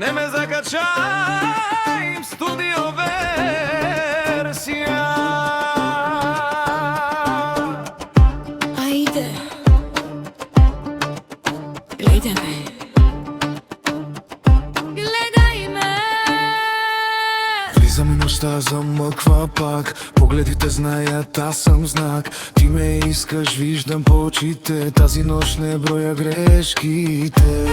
Не ме закачай в студио версия. Айде, гледай ме. Гледай ме. Влизам и нощта замъква пак. Погледите знаят, аз съм знак. Ти ме искаш, виждам по очите. Тази нощ не броя грешките.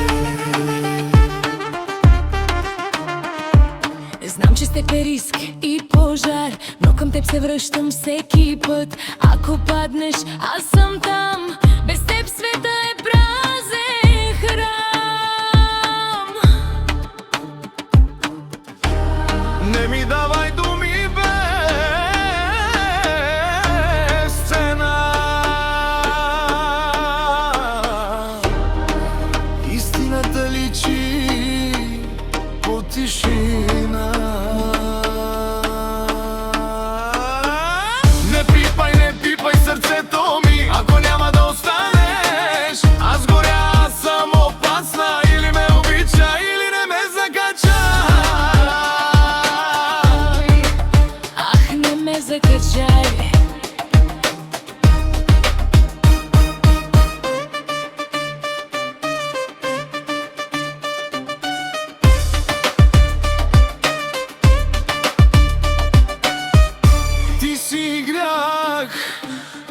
Знам, че сте риск и пожар, но към теб се връщам всеки път. Ако паднеш, аз съм там. Без теб света е празен храм. Не ми давай думи без цена. Истината личи по тишина. Не пипай сърцето ми, ако няма да останеш. Аз горя, аз съм опасна. Или ме обича, или не ме закачай. Ах, не ме закачай. Ти си грях,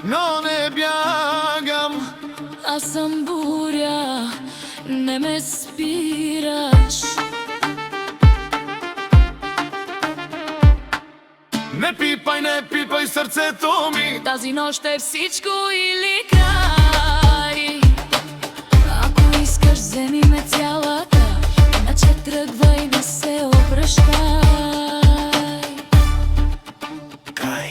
но не бягам. Аз съм буря, не ме спираш. Не пипай сърцето ми. Тази нощ е всичко или край. Ако искаш, вземи ме цялата, иначе тръгвай, не се обръщай. Край.